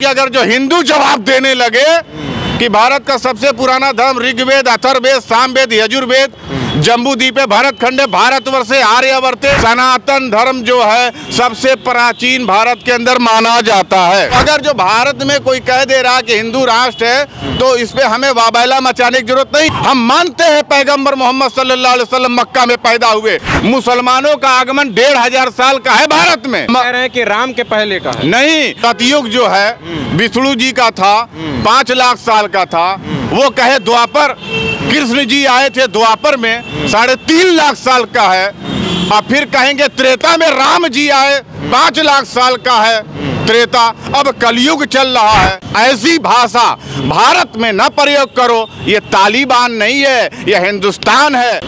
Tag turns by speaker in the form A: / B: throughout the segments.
A: कि अगर जो हिंदू जवाब देने लगे कि भारत का सबसे पुराना धर्म ऋग्वेद, अथर्ववेद, सामवेद, यजुर्वेद, जम्बूद्वीप है, भारत खंड है, भारतवर्षे आर्यावर्ते, सनातन धर्म जो है सबसे प्राचीन भारत के अंदर माना जाता है। अगर जो भारत में कोई कह दे रहा कि हिंदू राष्ट्र है तो इस पे हमें वाबैला मचाने की जरूरत नहीं। हम मानते हैं पैगंबर मोहम्मद सल्लल्लाहु अलैहि वसल्लम मक्का में पैदा हुए। मुसलमानों का आगमन 1500 साल का है भारत में।
B: कह रहे हैं कि राम के पहले का है।
A: नहीं, सतयुग जो है विष्णु जी का था, 5 लाख साल का था। वो कहे द्वापर, कृष्ण जी आए थे द्वापर में, 3.5 लाख साल का है। और फिर कहेंगे त्रेता में राम जी आए, 5 लाख साल का है त्रेता। अब कलयुग चल रहा है। ऐसी भाषा भारत में न प्रयोग करो। ये तालिबान नहीं है, यह हिंदुस्तान है।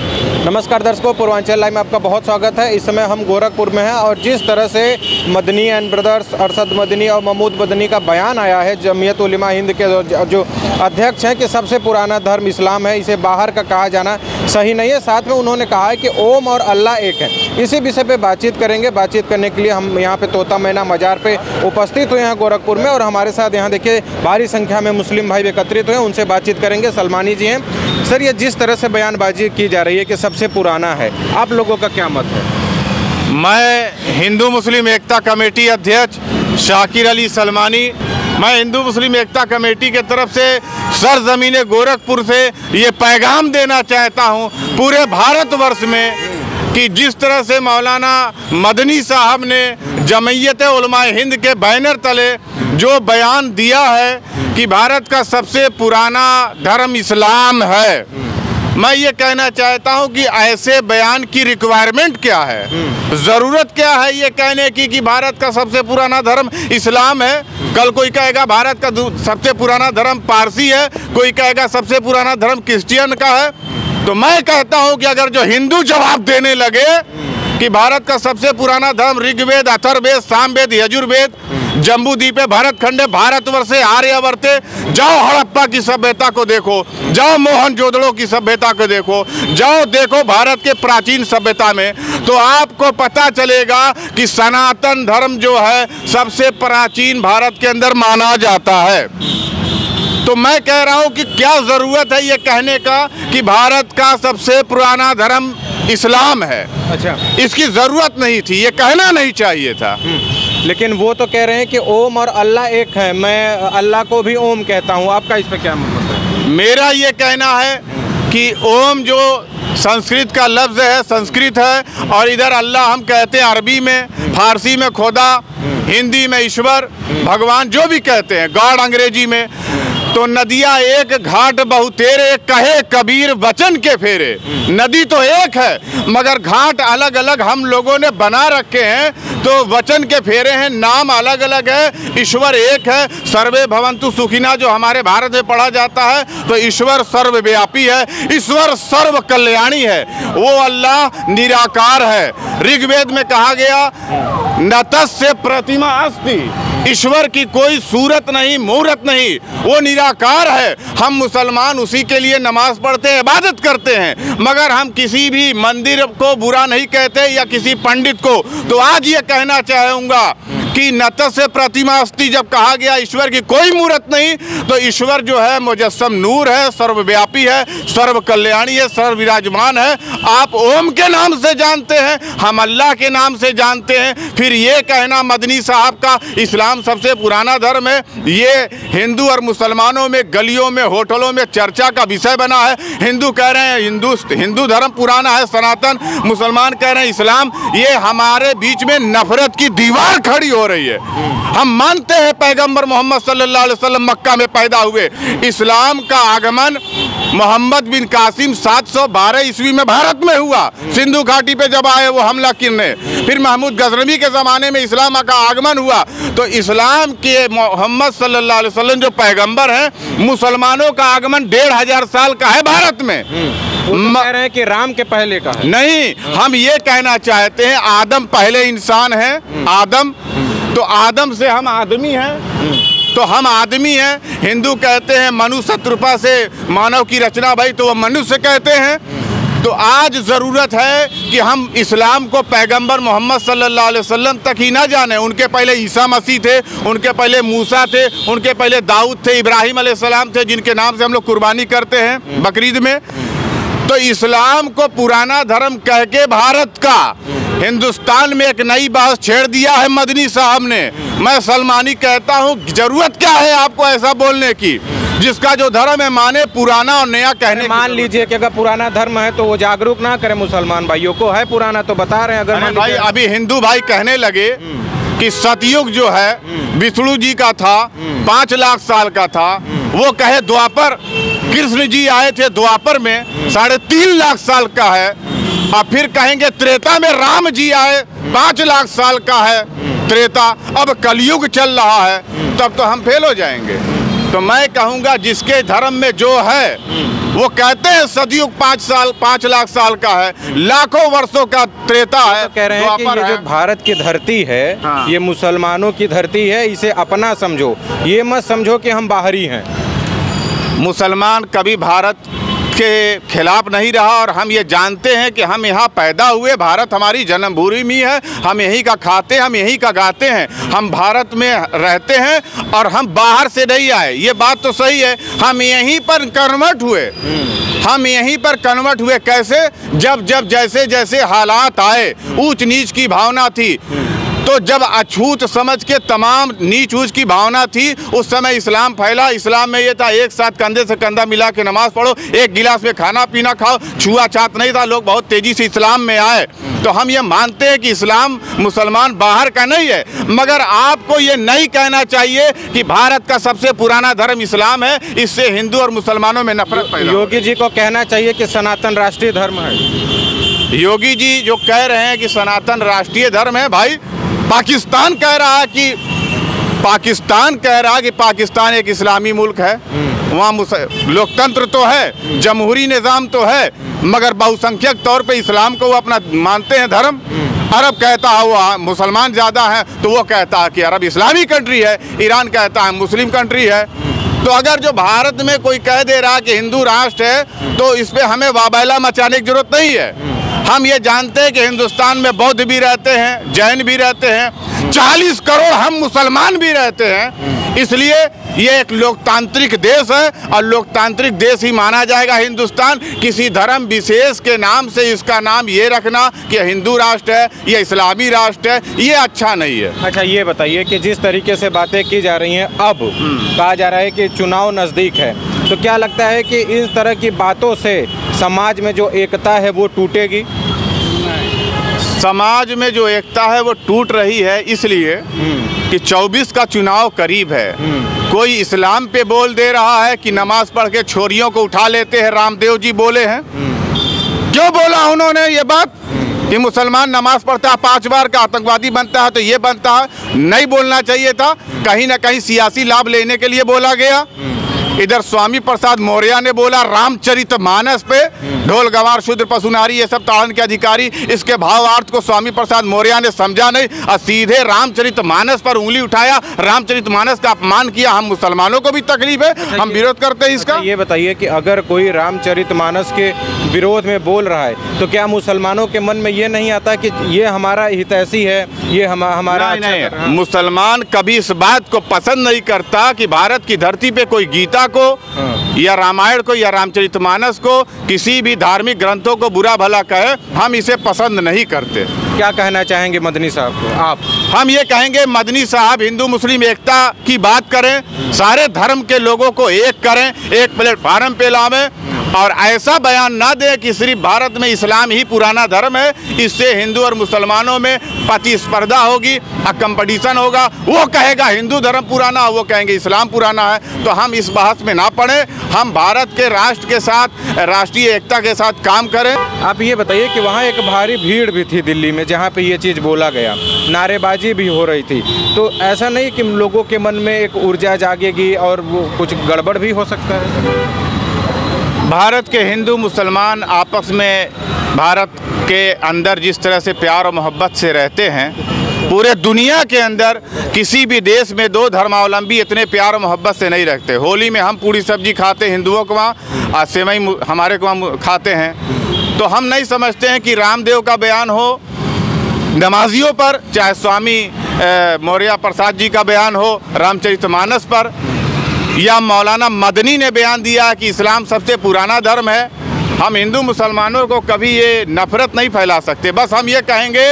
B: नमस्कार दर्शकों, पूर्वांचल लाइव में आपका बहुत स्वागत है। इस समय हम गोरखपुर में हैं और जिस तरह से मदनी एंड ब्रदर्स, अरशद मदनी और महमूद मदनी का बयान आया है, जमीयत उलमा हिंद के जो अध्यक्ष हैं, कि सबसे पुराना धर्म इस्लाम है, इसे बाहर का कहा जाना सही नहीं है। साथ में उन्होंने कहा है कि ओम और अल्लाह एक है। इसी विषय पर बातचीत करेंगे। बातचीत करने के लिए हम यहाँ पे तोता मैना मजार पे उपस्थित हुए हैं गोरखपुर में, और हमारे साथ यहाँ देखिए भारी संख्या में मुस्लिम भाई एकत्रित हुए हैं। उनसे बातचीत करेंगे। सलमानी जी हैं। सर, ये जिस तरह से बयानबाजी की जा रही है कि सबसे पुराना है, आप लोगों का क्या मत है?
A: मैं हिंदू मुस्लिम एकता कमेटी अध्यक्ष शाकिर अली सलमानी, मैं हिंदू मुस्लिम एकता कमेटी के तरफ से सरजमीन गोरखपुर से ये पैगाम देना चाहता हूँ पूरे भारतवर्ष में कि जिस तरह से मौलाना मदनी साहब ने जमीयत उलमा हिंद के बैनर तले जो बयान दिया है कि भारत का सबसे पुराना धर्म इस्लाम है, मैं ये कहना चाहता हूँ कि ऐसे बयान की रिक्वायरमेंट क्या है, ज़रूरत क्या है ये कहने की कि भारत का सबसे पुराना धर्म इस्लाम है। कल कोई कहेगा भारत का सबसे पुराना धर्म पारसी है, कोई कहेगा सबसे पुराना धर्म क्रिश्चियन का है। तो मैं कहता हूँ कि अगर जो हिंदू जवाब देने लगे कि भारत का सबसे पुराना धर्म ऋग्वेद, अथर्ववेद, सामवेद, यजुर्वेद, जम्बूद्वीप है, भारत खंड है, भारतवर्षे आर्यावर्ते, जाओ हड़प्पा की सभ्यता को देखो, जाओ मोहनजोदड़ो की सभ्यता को देखो, जाओ देखो भारत के प्राचीन सभ्यता में, तो आपको पता चलेगा कि सनातन धर्म जो है सबसे प्राचीन भारत के अंदर माना जाता है। तो मैं कह रहा हूँ कि क्या ज़रूरत है ये कहने का कि भारत का सबसे पुराना धर्म इस्लाम है।
B: अच्छा, इसकी
A: ज़रूरत नहीं थी, ये कहना नहीं चाहिए था।
B: लेकिन वो तो कह रहे हैं कि ओम और अल्लाह एक है। मैं अल्लाह को भी ओम कहता हूँ, आपका इस पर क्या मतलब है?
A: मेरा ये कहना है कि ओम जो संस्कृत का लफ्ज़ है, संस्कृत है, और इधर अल्लाह हम कहते हैं अरबी में, फारसी में खुदा, हिंदी में ईश्वर, भगवान जो भी कहते हैं, गॉड अंग्रेजी में। तो नदियाँ एक, घाट बहुतेरे, कहे कबीर वचन के फेरे। नदी तो एक है मगर घाट अलग अलग हम लोगों ने बना रखे हैं, तो वचन के फेरे हैं, नाम अलग अलग है, ईश्वर एक है। सर्वे भवन्तु सुखिना जो हमारे भारत में पढ़ा जाता है, तो ईश्वर सर्वव्यापी है, ईश्वर सर्व कल्याणी है, वो अल्लाह निराकार है। ऋग्वेद में कहा गया न तस्य प्रतिमा अस्ति, ईश्वर की कोई सूरत नहीं, मूरत नहीं, वो निराकार है। हम मुसलमान उसी के लिए नमाज पढ़ते हैं, इबादत करते हैं, मगर हम किसी भी मंदिर को बुरा नहीं कहते या किसी पंडित को। तो आज ये कहना चाहूँगा कि नतस्य प्रतिमा अस्ति जब कहा गया ईश्वर की कोई मूर्त नहीं, तो ईश्वर जो है मुजस्सम नूर है, सर्वव्यापी है, सर्व कल्याणी है, सर्व विराजमान है। आप ओम के नाम से जानते हैं, हम अल्लाह के नाम से जानते हैं। फिर ये कहना मदनी साहब का इस्लाम सबसे पुराना धर्म है, ये हिंदू और मुसलमानों में, गलियों में, होटलों में चर्चा का विषय बना है। हिंदू कह रहे हैं हिंदू धर्म पुराना है, सनातन, मुसलमान कह रहे हैं इस्लाम। ये हमारे बीच में नफरत की दीवार खड़ी हो रही है। हम मानते हैं पैगंबर मोहम्मद सल्लल्लाहु अलैहि वसल्लम मक्का में पैदा हुए। इस्लाम का आगमन मोहम्मद बिन कासिम 712 ईस्वी में भारत में हुआ। सिंधु घाटी पे जब आए वो हमला करने, फिर महमूद गजनवी के ज़माने में इस्लाम का आगमन हुआ। तो इस्लाम के मोहम्मद सल्लल्लाहु अलैहि वसल्लम जो पैगंबर हैं, मुसलमानों का आगमन 1500 साल का है भारत में।
B: कह रहे हैं कि राम के पहले का है।
A: नहीं, हम ये कहना चाहते हैं आदम पहले इंसान है, आदम, तो आदम से हम आदमी हैं, तो हम आदमी हैं। हिंदू कहते हैं मनु शत्रुपा से मानव की रचना भाई, तो वो मनुष्य कहते हैं। तो आज ज़रूरत है कि हम इस्लाम को पैगंबर मोहम्मद सल्लल्लाहु अलैहि वसल्लम तक ही ना जाने। उनके पहले ईसा मसीह थे, उनके पहले मूसा थे, उनके पहले दाऊद थे, इब्राहिम अलैहिस्सलाम थे, जिनके नाम से हम लोग कुर्बानी करते हैं बकरीद में। तो इस्लाम को पुराना धर्म कह के भारत का हिंदुस्तान में एक नई बात छेड़ दिया है मदनी साहब ने। मैं सलमानी कहता हूँ, ज़रूरत क्या है आपको ऐसा बोलने की? जिसका जो धर्म है माने पुराना और नया कहने।
B: मान लीजिए कि अगर पुराना धर्म है तो वो जागरूक ना करें मुसलमान भाइयों को, है पुराना तो बता रहे हैं। अगर
A: भाई अभी हिंदू भाई कहने लगे कि सतयुग जो है विष्णु जी का था, 5 लाख साल का था। वो कहे द्वापर, कृष्ण जी आए थे द्वापर में, 3.5 लाख साल का है। और फिर कहेंगे त्रेता में राम जी आए, 5 लाख साल का है त्रेता। अब कलयुग चल रहा है, तब तो हम फेल हो जाएंगे। तो मैं कहूँगा जिसके धर्म में जो है, वो कहते हैं सतयुग 5 लाख साल का है, लाखों वर्षों का त्रेता है।
B: तो कह रहे हैं कि ये जो भारत की धरती है, हाँ। ये मुसलमानों की धरती है, इसे अपना समझो, ये मत समझो कि हम बाहरी हैं।
A: मुसलमान कभी भारत के खिलाफ नहीं रहा और हम ये जानते हैं कि हम यहाँ पैदा हुए, भारत हमारी जन्मभूमि है, हम यहीं का खाते हैं, हम यहीं का गाते हैं, हम भारत में रहते हैं और हम बाहर से नहीं आए। ये बात तो सही है, हम यहीं पर कन्वर्ट हुए। हम यहीं पर कन्वर्ट हुए कैसे? जब जैसे जैसे हालात आए, ऊंच नीच की भावना थी, तो जब अछूत समझ के तमाम नीच ऊंच की भावना थी, उस समय इस्लाम फैला। इस्लाम में ये था एक साथ कंधे से कंधा मिला के नमाज पढ़ो, एक गिलास में खाना पीना खाओ, छुआछूत नहीं था। लोग बहुत तेजी से इस्लाम में आए। तो हम ये मानते हैं कि इस्लाम मुसलमान बाहर का नहीं है, मगर आपको ये नहीं कहना चाहिए कि भारत का सबसे पुराना धर्म इस्लाम है। इससे हिंदू और मुसलमानों में नफरत पैदा।
B: योगी जी को कहना चाहिए कि सनातन राष्ट्रीय धर्म है।
A: योगी जी जो कह रहे हैं कि सनातन राष्ट्रीय धर्म है, भाई पाकिस्तान कह रहा है कि पाकिस्तान एक इस्लामी मुल्क है। वहाँ लोकतंत्र तो है, जमहूरी निज़ाम तो है, मगर बहुसंख्यक तौर पे इस्लाम को वो अपना मानते हैं धर्म। अरब कहता है वो मुसलमान ज़्यादा हैं, तो वो कहता है कि अरब इस्लामी कंट्री है। ईरान कहता है मुस्लिम कंट्री है। तो अगर जो भारत में कोई कह दे रहा कि हिंदू राष्ट्र है, तो इस पर हमें वाबैला मचाने की जरूरत नहीं है। हम ये जानते हैं कि हिंदुस्तान में बौद्ध भी रहते हैं, जैन भी रहते हैं, 40 करोड़ हम मुसलमान भी रहते हैं। इसलिए ये एक लोकतांत्रिक देश है और लोकतांत्रिक देश ही माना जाएगा हिंदुस्तान। किसी धर्म विशेष के नाम से इसका नाम ये रखना कि हिंदू राष्ट्र है, ये इस्लामी राष्ट्र है, ये अच्छा नहीं है।
B: अच्छा, ये बताइए कि जिस तरीके से बातें की जा रही हैं, अब कहा जा रहा है कि चुनाव नज़दीक है, तो क्या लगता है कि इस तरह की बातों से समाज में जो एकता है वो टूटेगी?
A: समाज में जो एकता है वो टूट रही है इसलिए कि 24 का चुनाव करीब है। कोई इस्लाम पे बोल दे रहा है कि नमाज पढ़ के छोरियों को उठा लेते हैं। रामदेव जी बोले हैं। क्यों बोला उन्होंने ये बात कि मुसलमान नमाज पढ़ता है 5 बार का आतंकवादी बनता है, तो ये बनता है? नहीं बोलना चाहिए था। कहीं ना कहीं सियासी लाभ लेने के लिए बोला गया। इधर स्वामी प्रसाद मौर्य ने बोला रामचरितमानस पे, ढोल गंवार शूद्र पशुनारी ये सब ताड़न के अधिकारी, इसके भावार्थ को स्वामी प्रसाद मौर्य ने समझा नहीं और सीधे रामचरितमानस पर उंगली उठाया, रामचरितमानस का अपमान किया। हम मुसलमानों को भी तकलीफ है, हम विरोध करते हैं इसका।
B: ये बताइए कि अगर कोई रामचरितमानस के विरोध में बोल रहा है, तो क्या मुसलमानों के मन में ये नहीं आता कि ये हमारा हितैषी है, ये हमारा
A: नहीं, मुसलमान कभी इस बात को पसंद नहीं करता कि भारत की धरती पे कोई गीता को या रामायण को या रामचरितमानस को, किसी भी धार्मिक ग्रंथों को बुरा भला कहे। हम इसे पसंद नहीं करते।
B: क्या कहना चाहेंगे मदनी साहब को आप?
A: हम ये कहेंगे मदनी साहब हिंदू मुस्लिम एकता की बात करें, सारे धर्म के लोगों को एक करें, एक प्लेटफार्म पे लावें और ऐसा बयान ना दे कि सिर्फ भारत में इस्लाम ही पुराना धर्म है। इससे हिंदू और मुसलमानों में प्रतिस्पर्धा होगी, कंपटीशन होगा। वो कहेगा हिंदू धर्म पुराना, वो कहेंगे इस्लाम पुराना है। तो हम इस बहस में ना पड़े, हम भारत के राष्ट्र के साथ, राष्ट्रीय एकता के साथ काम करें।
B: आप ये बताइए कि वहाँ एक भारी भीड़ भी थी दिल्ली में, जहाँ पे ये चीज़ बोला गया, नारेबाजी भी हो रही थी, तो ऐसा नहीं कि लोगों के मन में एक ऊर्जा जागेगी और वो कुछ गड़बड़ भी हो सकता है?
A: भारत के हिंदू मुसलमान आपस में भारत के अंदर जिस तरह से प्यार और मोहब्बत से रहते हैं, पूरे दुनिया के अंदर किसी भी देश में 2 धर्मावलंबी इतने प्यार और मोहब्बत से नहीं रखते। होली में हम पूरी सब्जी खाते हिंदुओं को वहाँ, सेवई हमारे को वहाँ खाते हैं। तो हम नहीं समझते हैं कि रामदेव का बयान हो नमाजियों पर, चाहे स्वामी मौर्य प्रसाद जी का बयान हो रामचरितमानस पर, या मौलाना मदनी ने बयान दिया कि इस्लाम सबसे पुराना धर्म है। हम हिंदू मुसलमानों को कभी ये नफरत नहीं फैला सकते। बस हम ये कहेंगे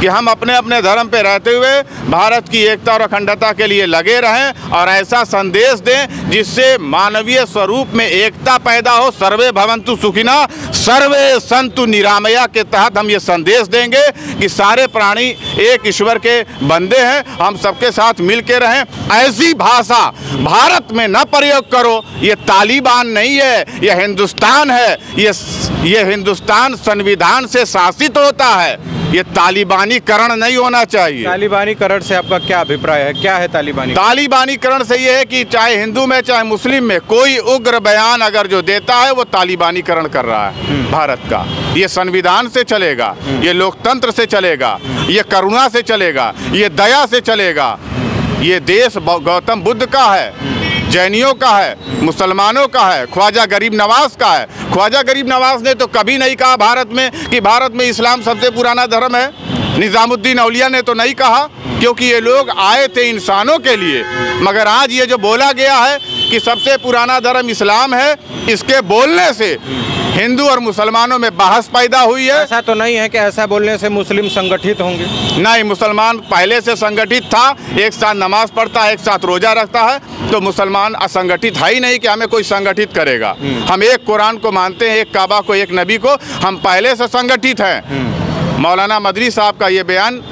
A: कि हम अपने अपने धर्म पे रहते हुए भारत की एकता और अखंडता के लिए लगे रहें और ऐसा संदेश दें जिससे मानवीय स्वरूप में एकता पैदा हो। सर्वे भवन्तु सुखिना सर्वे सन्तु निरामया के तहत हम ये संदेश देंगे कि सारे प्राणी एक ईश्वर के बंदे हैं, हम सबके साथ मिल के रहें। ऐसी भाषा भारत में न प्रयोग करो। ये तालिबान नहीं है, यह हिंदुस्तान है। ये हिंदुस्तान संविधान से शासित होता है, ये तालिबानीकरण नहीं होना चाहिए।
B: तालिबानीकरण से आपका क्या अभिप्राय है? क्या है तालिबानी?
A: तालिबानीकरण से ये है कि चाहे हिंदू में चाहे मुस्लिम में कोई उग्र बयान अगर जो देता है वो तालिबानीकरण कर रहा है भारत का। ये संविधान से चलेगा, ये लोकतंत्र से चलेगा, ये करुणा से चलेगा, ये दया से चलेगा। ये देश गौतम बुद्ध का है, जैनियों का है, मुसलमानों का है, ख्वाजा गरीब नवाज का है। ख्वाजा गरीब नवाज ने तो कभी नहीं कहा भारत में कि भारत में इस्लाम सबसे पुराना धर्म है। निज़ामुद्दीन औलिया ने तो नहीं कहा, क्योंकि ये लोग आए थे इंसानों के लिए। मगर आज ये जो बोला गया है कि सबसे पुराना धर्म इस्लाम है, इसके बोलने से हिंदू और मुसलमानों में बहस पैदा हुई है।
B: ऐसा तो नहीं है कि ऐसा बोलने से मुस्लिम संगठित होंगे? नहीं,
A: मुसलमान पहले से संगठित था, एक साथ नमाज पढ़ता है, एक साथ रोजा रखता है। तो मुसलमान असंगठित है ही नहीं कि हमें कोई संगठित करेगा। हम एक कुरान को मानते हैं, एक काबा को, एक नबी को। हम पहले से संगठित हैं। मौलाना मदनी साहब का ये बयान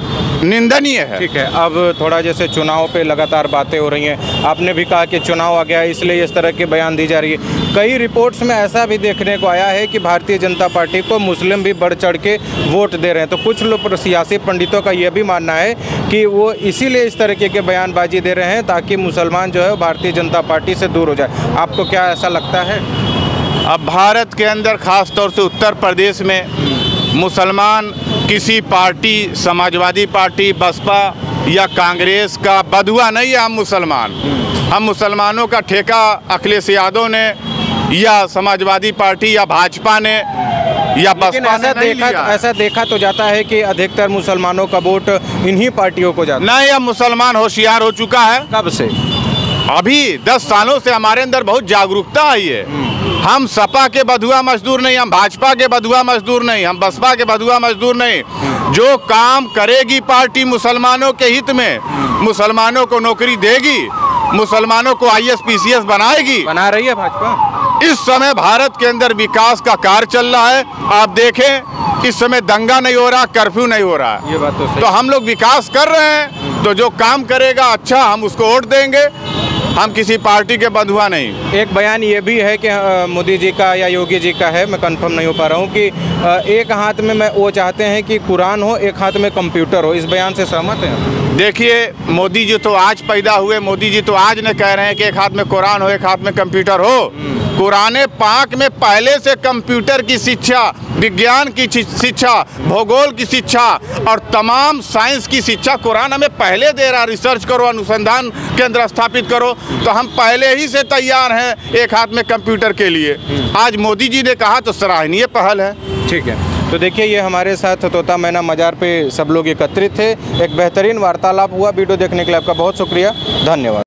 A: निंदनीय है।
B: ठीक है, अब थोड़ा जैसे चुनाव पे लगातार बातें हो रही हैं, आपने भी कहा कि चुनाव आ गया है इसलिए इस तरह के बयान दी जा रही है। कई रिपोर्ट्स में ऐसा भी देखने को आया है कि भारतीय जनता पार्टी को मुस्लिम भी बढ़ चढ़ के वोट दे रहे हैं। तो कुछ लोग सियासी पंडितों का यह भी मानना है कि वो इसीलिए इस तरीके के बयानबाजी दे रहे हैं ताकि मुसलमान जो है भारतीय जनता पार्टी से दूर हो जाए। आपको क्या ऐसा लगता है?
A: अब भारत के अंदर ख़ास तौर से उत्तर प्रदेश में मुसलमान किसी पार्टी, समाजवादी पार्टी, बसपा या कांग्रेस का बधुआ नहीं है। हम मुसलमानों का ठेका अखिलेश यादव ने या समाजवादी पार्टी या भाजपा ने या बसपा ने
B: ऐसा देखा तो जाता है कि अधिकतर मुसलमानों का वोट इन्हीं पार्टियों को जाता है।
A: नहीं, अब मुसलमान होशियार हो चुका है।
B: कब से?
A: अभी 10 सालों से हमारे अंदर बहुत जागरूकता आई है। हम सपा के बधुआ मजदूर नहीं, हम भाजपा के बधुआ मजदूर नहीं, हम बसपा के बधुआ मजदूर नहीं। जो काम करेगी पार्टी मुसलमानों के हित में, मुसलमानों को नौकरी देगी, मुसलमानों को IAS PCS बनाएगी।
B: बना रही है भाजपा।
A: इस समय भारत के अंदर विकास का कार्य चल रहा है। आप देखें, इस समय दंगा नहीं हो रहा, कर्फ्यू नहीं हो रहा है।
B: ये बात तो सही।
A: तो हम लोग विकास कर रहे हैं, तो जो काम करेगा अच्छा हम उसको वोट देंगे। हम किसी पार्टी के बंधुआ नहीं।
B: एक बयान ये भी है कि मोदी जी का या योगी जी का है, मैं कंफर्म नहीं हो पा रहा हूँ, कि एक हाथ में वो चाहते हैं कि कुरान हो, एक हाथ में कंप्यूटर हो। इस बयान से सहमत हैं?
A: देखिए, मोदी जी तो आज पैदा हुए, मोदी जी तो आज ने कह रहे हैं कि एक हाथ में कुरान हो, एक हाथ में कंप्यूटर हो। कुरान पाक में पहले से कंप्यूटर की शिक्षा, विज्ञान की शिक्षा, भूगोल की शिक्षा और तमाम साइंस की शिक्षा कुरान हमें पहले दे रहा। रिसर्च करो, अनुसंधान केंद्र स्थापित करो। तो हम पहले ही से तैयार हैं एक हाथ में कंप्यूटर के लिए। आज मोदी जी ने कहा तो सराहनीय पहल है।
B: ठीक है, तो देखिए, ये हमारे साथ तोता मैना मजार पे सब लोग एकत्रित थे। एक बेहतरीन वार्तालाप हुआ। वीडियो देखने के लिए आपका बहुत शुक्रिया, धन्यवाद।